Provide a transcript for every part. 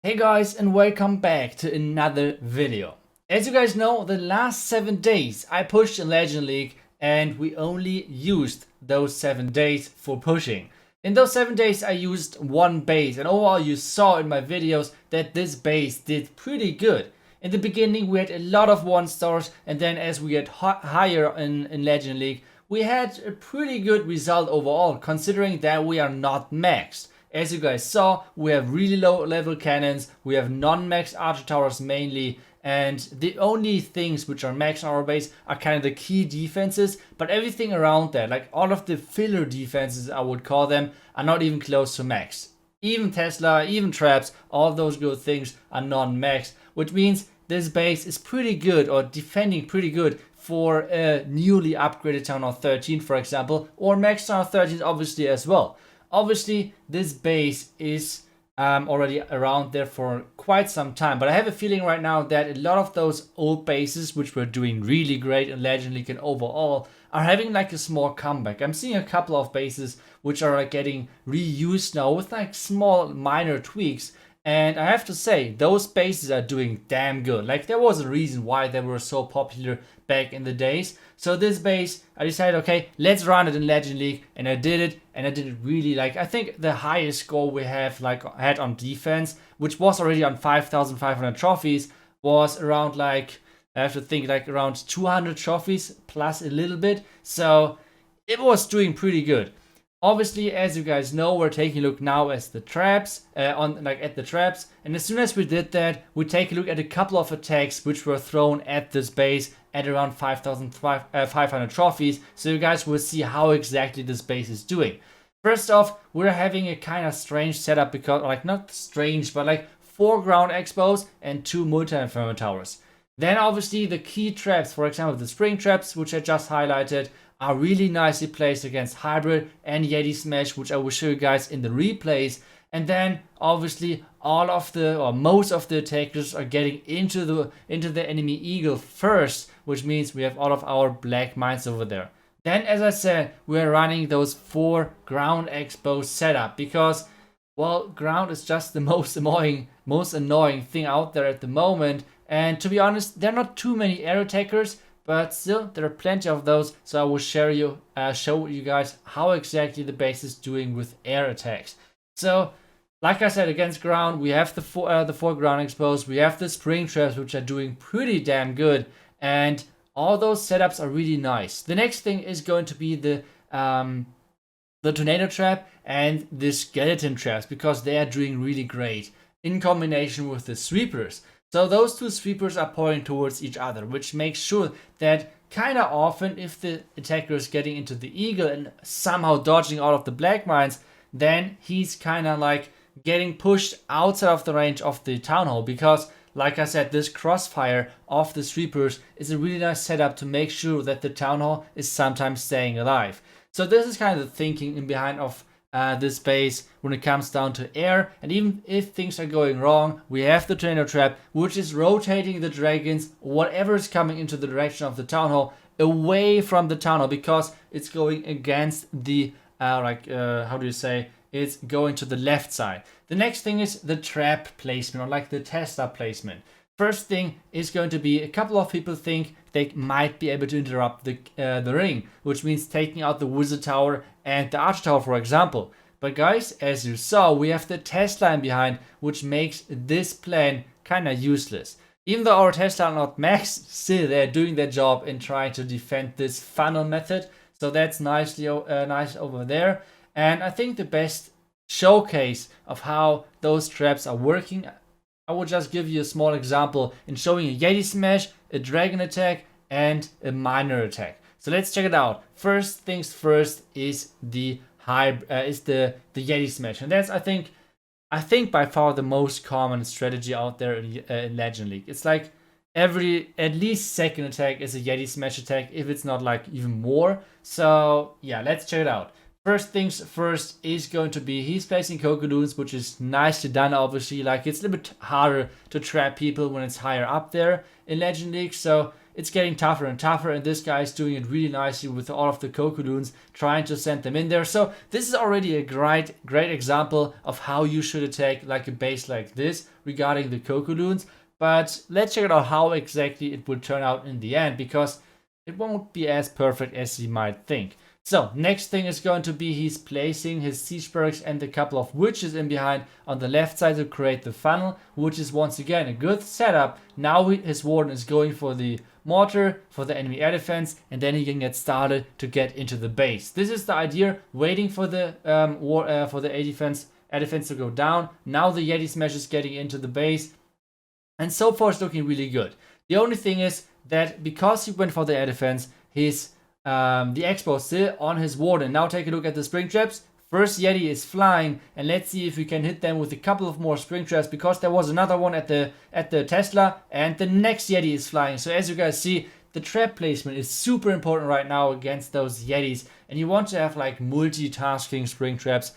Hey guys, and welcome back to another video. As you guys know, the last 7 days I pushed in Legend League and we only used those 7 days for pushing. In those 7 days I used one base, and overall you saw in my videos that this base did pretty good. In the beginning we had a lot of 1 stars, and then as we get higher in Legend League we had a pretty good result overall, considering that we are not maxed. As you guys saw, we have really low level cannons, we have non-maxed archer towers mainly, and the only things which are maxed on our base are kind of the key defenses, but everything around that, like all of the filler defenses I would call them, are not even close to max. Even Tesla, even traps, all those good things are non-maxed, which means this base is pretty good, or defending pretty good, for a newly upgraded Town Hall 13 for example, or max Town Hall 13 obviously as well. Obviously, this base is already around there for quite some time, but I have a feeling right now that a lot of those old bases, which were doing really great in Legend League and overall, are having like a small comeback. I'm seeing a couple of bases which are like getting reused now with like small minor tweaks, and I have to say, those bases are doing damn good. Like, there was a reason why they were so popular back in the days. So this base, I decided, okay, let's run it in Legend League, and I did it, and I did it really, like, I think the highest score we have like had on defense, which was already on 5,500 trophies, was around like, I have to think, like around 200 trophies plus a little bit. So it was doing pretty good. Obviously, as you guys know, we're taking a look now at the traps, and as soon as we did that, we take a look at a couple of attacks which were thrown at this base at around 5,500 trophies, so you guys will see how exactly this base is doing. First off, we're having a kind of strange setup, because, like, not strange, but like 4 ground expos and 2 multi-inferno towers. Then obviously the key traps, for example the spring traps, which I just highlighted, are really nicely placed against Hybrid and Yeti Smash, which I will show you guys in the replays. And then obviously all of the, or most of the attackers are getting into the enemy eagle first, which means we have all of our black mines over there. Then, as I said, we're running those 4 ground expos setup, because, well, ground is just the most annoying thing out there at the moment. And to be honest, there are not too many air attackers, but still there are plenty of those, so I will show you guys how exactly the base is doing with air attacks. So, like I said, against ground we have the 4 ground expos, we have the spring traps, which are doing pretty damn good, and all those setups are really nice. The next thing is going to be the tornado trap and the skeleton traps, because they are doing really great in combination with the sweepers. So those 2 sweepers are pointing towards each other, which makes sure that kind of often, if the attacker is getting into the eagle and somehow dodging all of the black mines, then he's kind of like getting pushed outside of the range of the town hall, because, like I said, this crossfire of the sweepers is a really nice setup to make sure that the town hall is sometimes staying alive. So this is kind of the thinking in behind of this base when it comes down to air. And even if things are going wrong, we have the tornado trap, which is rotating the dragons, whatever is coming into the direction of the town hall, away from the town hall, because it's going against the how do you say, it's going to the left side. The next thing is the trap placement, or like the Tesla placement. First thing is going to be, a couple of people think they might be able to interrupt the ring, which means taking out the wizard tower and the archer tower, for example. But guys, as you saw, we have the Tesla in behind, which makes this plan kind of useless. Even though our Tesla are not maxed, still they're doing their job in trying to defend this funnel method. So that's nice over there. And I think the best showcase of how those traps are working, I will just give you a small example in showing a Yeti Smash, a Dragon attack, and a Miner attack. So let's check it out. First things first is the Yeti Smash, and that's I think by far the most common strategy out there in Legend League. It's like at least second attack is a Yeti Smash attack, if it's not like even more. So yeah, let's check it out. First things first is going to be, he's placing Cocodoons, which is nicely done obviously. Like, it's a little bit harder to trap people when it's higher up there in Legend League, so it's getting tougher and tougher, and this guy is doing it really nicely with all of the Cocodoons, trying to send them in there. So this is already a great example of how you should attack like a base like this regarding the Cocodoons. But let's check out how exactly it will turn out in the end, because it won't be as perfect as you might think. So next thing is going to be he's placing his siege barracks and a couple of witches in behind on the left side to create the funnel, which is once again a good setup. Now his warden is going for the mortar, for the enemy air defense, and then he can get started to get into the base. This is the idea, waiting for the air defense to go down. Now the Yeti Smash is getting into the base, and so far it's looking really good. The only thing is that because he went for the air defense, his the expo is still on his warden. Now take a look at the spring traps. First Yeti is flying, and let's see if we can hit them with a couple of more spring traps, because there was another one at the Tesla, and the next Yeti is flying. So as you guys see, the trap placement is super important right now against those Yetis, and you want to have like multitasking spring traps,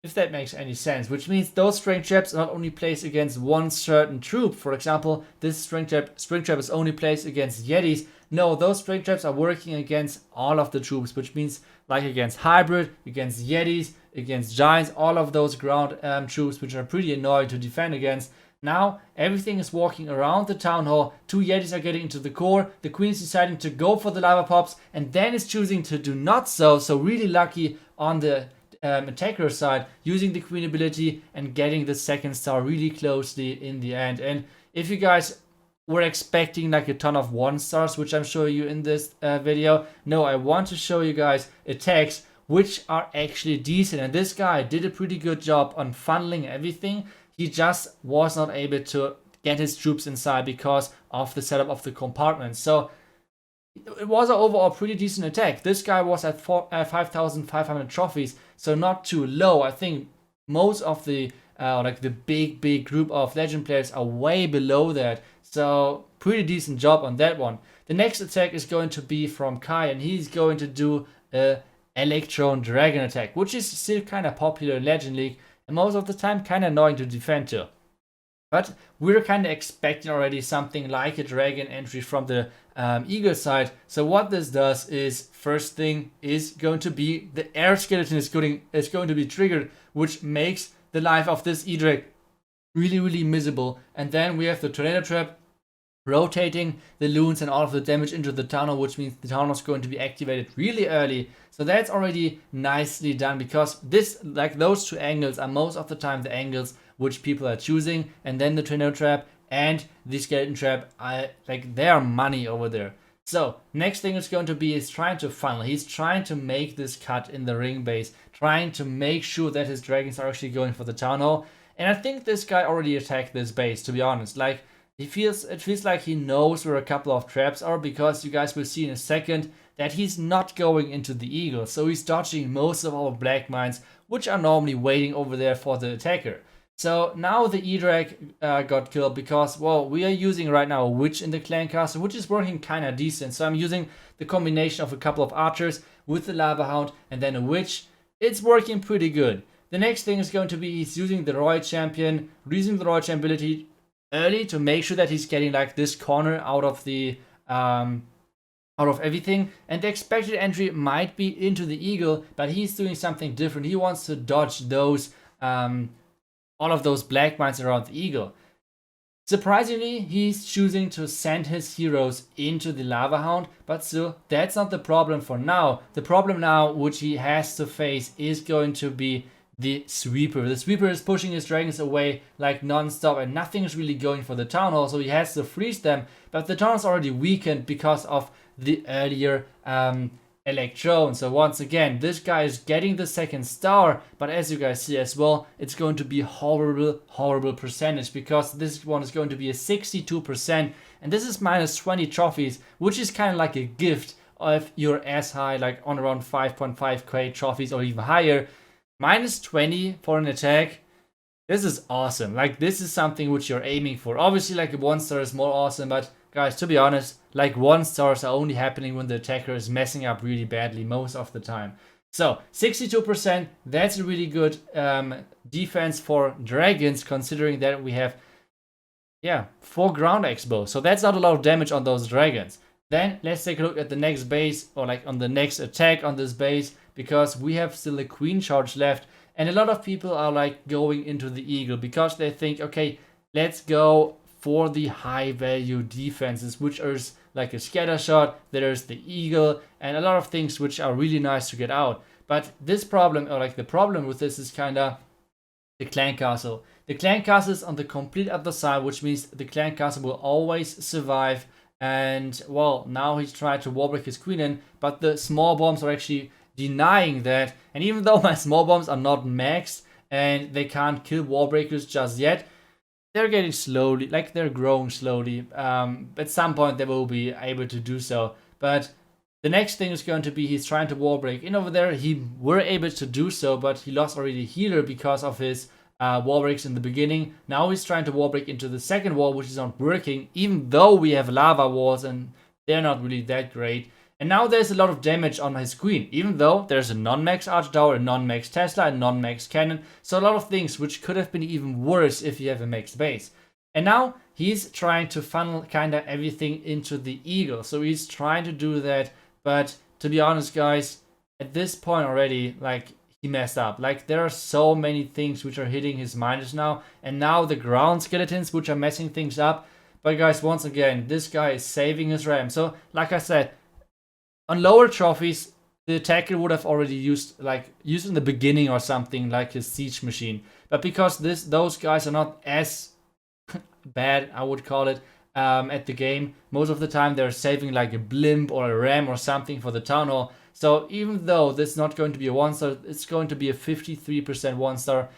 if that makes any sense, which means those spring traps are not only placed against one certain troop. For example, this spring trap is only placed against Yetis. No, those spring traps are working against all of the troops, which means like against hybrid, against Yetis, against giants, all of those ground troops, which are pretty annoying to defend against. Now everything is walking around the town hall. 2 Yetis are getting into the core. The queen is deciding to go for the lava pops, and then is choosing to do not so. So really lucky on the attacker side, using the queen ability and getting the second star really closely in the end. And if you guys were expecting like a ton of 1 stars, which I'm showing you in this video, no, I want to show you guys attacks which are actually decent, and this guy did a pretty good job on funneling everything. He just was not able to get his troops inside because of the setup of the compartments. So it was an overall pretty decent attack. This guy was at 5,500 trophies, so not too low. I think most of the like the big group of legend players are way below that. So pretty decent job on that one. The next attack is going to be from Kai, and he's going to do a Electron Dragon attack, which is still kind of popular in Legend League, and most of the time kind of annoying to defend to. But we're kind of expecting already something like a dragon entry from the eagle side. So what this does is, first thing is going to be the air skeleton is going to be triggered, which makes the life of this E-Drake really miserable. And then we have the tornado trap rotating the loons and all of the damage into the tunnel, which means the tunnel is going to be activated really early. So that's already nicely done, because this, like those 2 angles are most of the time the angles which people are choosing, and then the tornado trap and the skeleton trap are like their money over there. So next thing is going to be is trying to funnel. He's trying to make this cut in the ring base, trying to make sure that his dragons are actually going for the town hall. And I think this guy already attacked this base, to be honest. Like it feels like he knows where a couple of traps are, because you guys will see in a second that he's not going into the eagle. So he's dodging most of our black mines, which are normally waiting over there for the attacker. So now the E-Drake got killed because, well, we are using right now a witch in the clan castle, which is working kind of decent. So I'm using the combination of a couple of archers with the lava hound and then a witch. It's working pretty good. The next thing is going to be he's using the royal champion, using the royal champion ability early to make sure that he's getting like this corner out of the out of everything. And the expected entry might be into the eagle, but he's doing something different. He wants to dodge those all of those black mines around the eagle. Surprisingly, he's choosing to send his heroes into the lava hound, but still, that's not the problem for now. The problem now, which he has to face, is going to be the sweeper. The sweeper is pushing his dragons away like non-stop, and nothing is really going for the town hall, so he has to freeze them. But the town hall is already weakened because of the earlier Electron. So once again, this guy is getting the second star, but as you guys see as well, it's going to be horrible percentage, because this one is going to be a 62%, and this is minus 20 trophies, which is kind of like a gift if you're as high, like on around 5.5k trophies or even higher. Minus 20 for an attack, this is awesome. Like this is something which you're aiming for. Obviously like a 1 star is more awesome, but guys, to be honest, like 1 stars are only happening when the attacker is messing up really badly most of the time. So 62%, that's a really good defense for dragons, considering that we have 4 ground expos. So that's not a lot of damage on those dragons. Then let's take a look at the next base, or like on the next attack on this base, because we have still a queen charge left, and a lot of people are like going into the eagle because they think, okay, let's go for the high value defenses, which is like a scatter shot, there's the eagle, and a lot of things which are really nice to get out. But this problem, or like the problem with this, is kinda the clan castle. The clan castle is on the complete other side, which means the clan castle will always survive. And well, now he's trying to wall break his queen in, but the small bombs are actually denying that. And even though my small bombs are not maxed and they can't kill wall breakers just yet, they're getting slowly, like they're growing slowly. At some point they will be able to do so. But the next thing is going to be he's trying to wall break in over there. He were able to do so, but he lost already healer because of his wall breaks in the beginning. Now he's trying to wall break into the second wall, which is not working, even though we have lava walls and they're not really that great. And now there's a lot of damage on his queen, even though there's a non-max arch tower, a non-max Tesla, a non-max cannon. So a lot of things which could have been even worse if you have a max base. And now he's trying to funnel kind of everything into the eagle. So he's trying to do that. But to be honest, guys, at this point already, like, he messed up. Like, there are so many things which are hitting his minus now. And now the ground skeletons which are messing things up. But guys, once again, this guy is saving his RAM. So, like I said, on lower trophies, the attacker would have already used in the beginning or something, like his siege machine. But because those guys are not as bad, I would call it, at the game, most of the time they're saving like a blimp or a ram or something for the town hall. So even though this is not going to be a 1-star, it's going to be a 53% 1-star,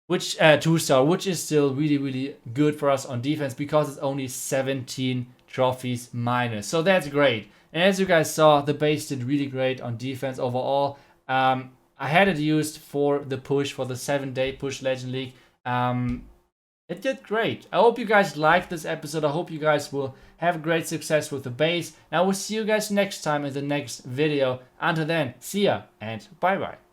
which 2-star, which is still really, really good for us on defense because it's only 17 trophies minus. So that's great. And as you guys saw, the base did really great on defense overall. I had it used for the push, for the 7-day push Legend League. It did great. I hope you guys liked this episode. I hope you guys will have great success with the base. And I will see you guys next time in the next video. Until then, see ya and bye bye.